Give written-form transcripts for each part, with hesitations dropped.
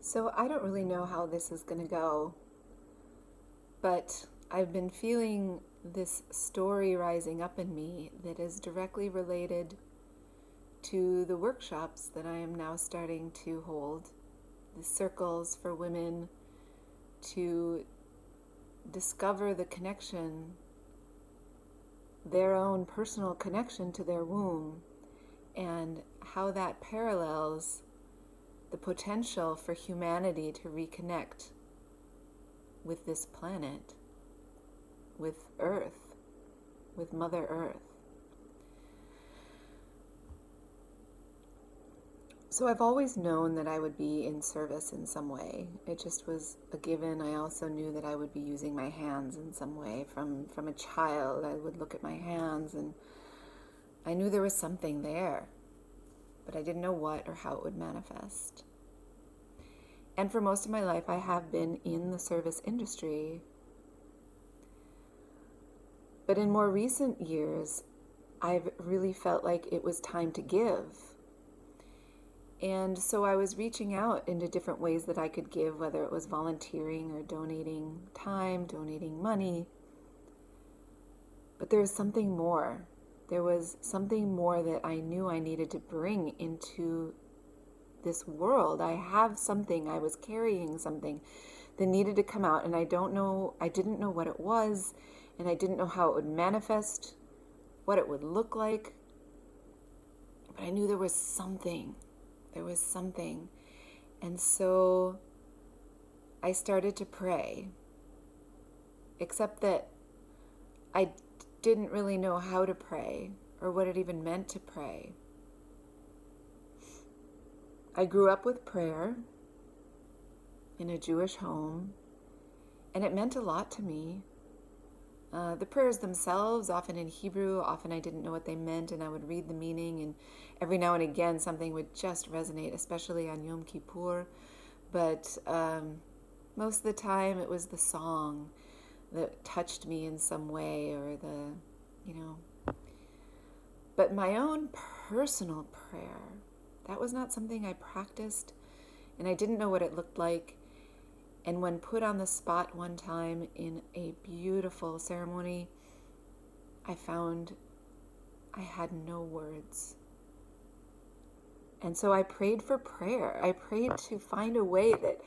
So I don't really know how this is going to go, but I've been feeling this story rising up in me that is directly related to the workshops that I am now starting to hold, the circles for women to discover the connection, their own personal connection to their womb, and how that parallels the potential for humanity to reconnect with this planet, with Earth, with Mother Earth. So I've always known that I would be in service in some way. It just was a given. I also knew that I would be using my hands in some way. From a child, I would look at my hands and I knew there was something there, but I didn't know what or how it would manifest. And for most of my life, I have been in the service industry. But in more recent years, I've really felt like it was time to give. And so I was reaching out into different ways that I could give, whether it was volunteering or donating time, donating money. But there was something more. There was something more that I knew I needed to bring into this world. I have something, I was carrying something that needed to come out, and I didn't know what it was, and I didn't know how it would manifest, what it would look like. But I knew there was something. And so I started to pray, except that I didn't really know how to pray or what it even meant to pray. I grew up with prayer in a Jewish home, and it meant a lot to me. The prayers themselves, often in Hebrew, often I didn't know what they meant, and I would read the meaning, and every now and again something would just resonate, especially on Yom Kippur. But most of the time it was the song that touched me in some way, or But my own personal prayer, that was not something I practiced, and I didn't know what it looked like. And when put on the spot one time in a beautiful ceremony, I found I had no words. And so I prayed for prayer. I prayed to find a way that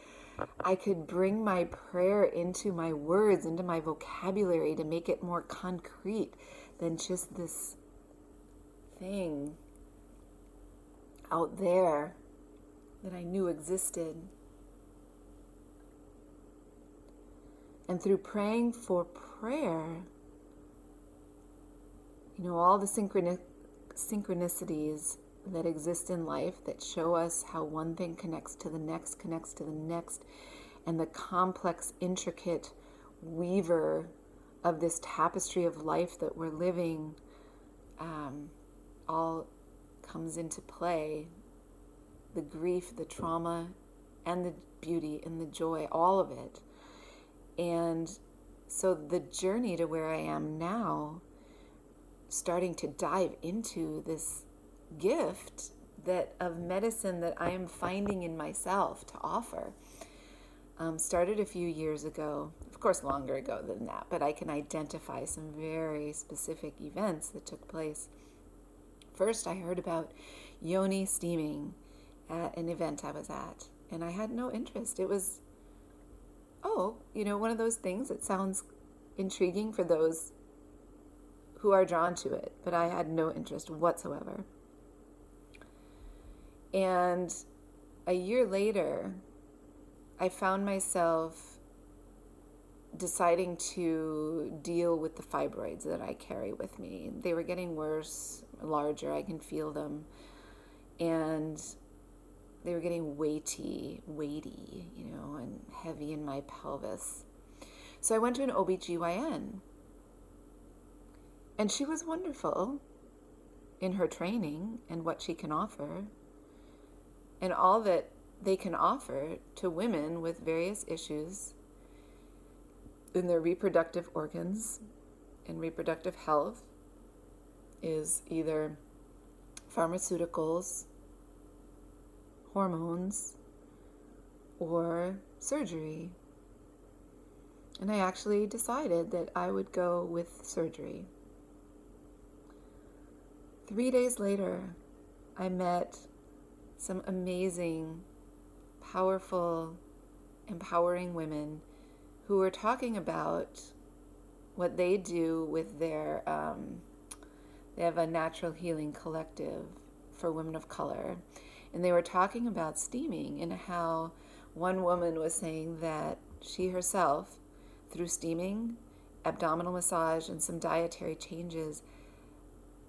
I could bring my prayer into my words, into my vocabulary, to make it more concrete than just this thing out there that I knew existed. And through praying for prayer, all the synchronicities that exist in life that show us how one thing connects to the next, and the complex, intricate weaver of this tapestry of life that we're living all comes into play. The grief, the trauma, and the beauty and the joy, all of it. And so the journey to where I am now, starting to dive into this gift of medicine that I am finding in myself to offer, started a few years ago, of course longer ago than that, but I can identify some very specific events that took place. First, I heard about yoni steaming at an event I was at, and I had no interest. It was one of those things that sounds intriguing for those who are drawn to it, but I had no interest whatsoever. And a year later, I found myself deciding to deal with the fibroids that I carry with me. They were getting worse, larger, I can feel them, and they were getting weighty, and heavy in my pelvis. So I went to an OBGYN, and she was wonderful in her training and what she can offer, and all that they can offer to women with various issues in their reproductive organs and reproductive health is either pharmaceuticals, hormones, or surgery. And I actually decided that I would go with surgery. 3 days later, I met some amazing, powerful, empowering women who were talking about what they do with their, they have a natural healing collective for women of color. And they were talking about steaming and how one woman was saying that she herself, through steaming, abdominal massage, and some dietary changes,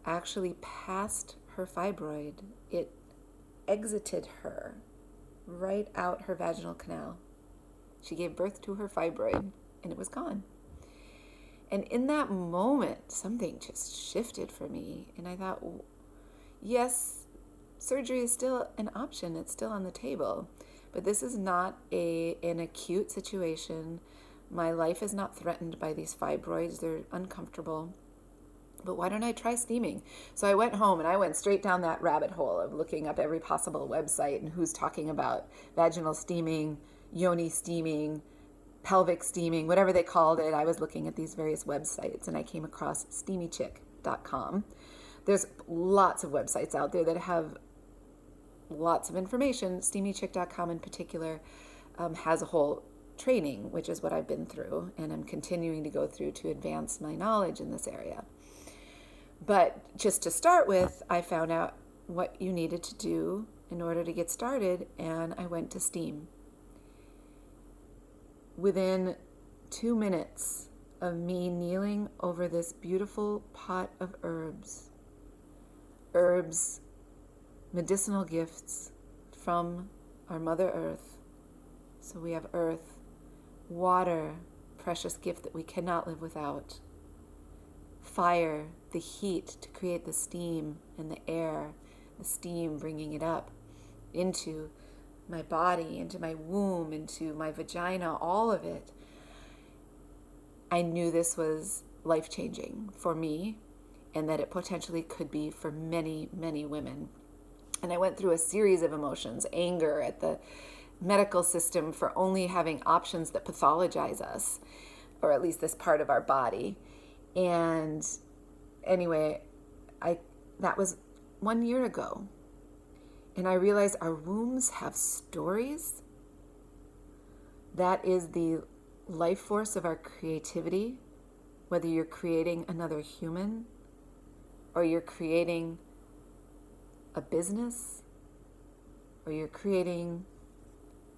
actually passed her fibroid. It exited her right out her vaginal canal. She gave birth to her fibroid and it was gone. And in that moment, something just shifted for me. And I thought, yes, surgery is still an option. It's still on the table. But this is not an acute situation. My life is not threatened by these fibroids. They're uncomfortable. But why don't I try steaming? So I went home and I went straight down that rabbit hole of looking up every possible website and who's talking about vaginal steaming, yoni steaming, pelvic steaming, whatever they called it. I was looking at these various websites and I came across steamychick.com. There's lots of websites out there that have lots of information. Steamychick.com in particular has a whole training, which is what I've been through and I'm continuing to go through to advance my knowledge in this area. But just to start with, I found out what you needed to do in order to get started, and I went to steam. Within 2 minutes of me kneeling over this beautiful pot of herbs, medicinal gifts from our Mother Earth. So we have earth, water, precious gift that we cannot live without. Fire, the heat to create the steam, and the air, the steam bringing it up into my body, into my womb, into my vagina, all of it. I knew this was life-changing for me and that it potentially could be for many, many women. And I went through a series of emotions, anger at the medical system for only having options that pathologize us, or at least this part of our body. And anyway, that was 1 year ago. And I realized our wombs have stories. That is the life force of our creativity, whether you're creating another human or you're creating a business or you're creating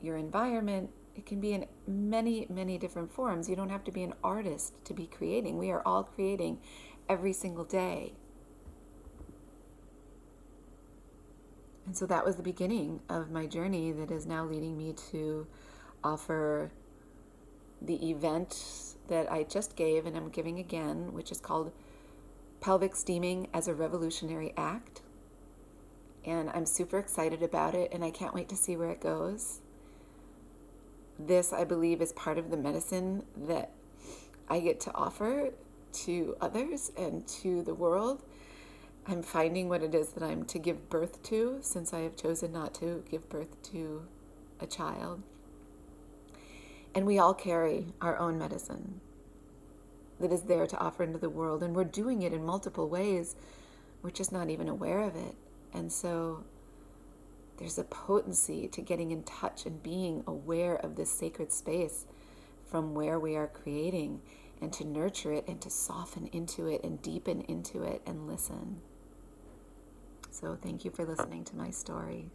your environment. It can be in many, many different forms. You don't have to be an artist to be creating. We are all creating every single day. And so that was the beginning of my journey that is now leading me to offer the event that I just gave and I'm giving again, which is called Pelvic Steaming as a Revolutionary Act. And I'm super excited about it and I can't wait to see where it goes. This, I believe, is part of the medicine that I get to offer to others and to the world. I'm finding what it is that I'm to give birth to, since I have chosen not to give birth to a child. And we all carry our own medicine that is there to offer into the world. And we're doing it in multiple ways. We're just not even aware of it. And so there's a potency to getting in touch and being aware of this sacred space from where we are creating, and to nurture it and to soften into it and deepen into it and listen. So thank you for listening to my story.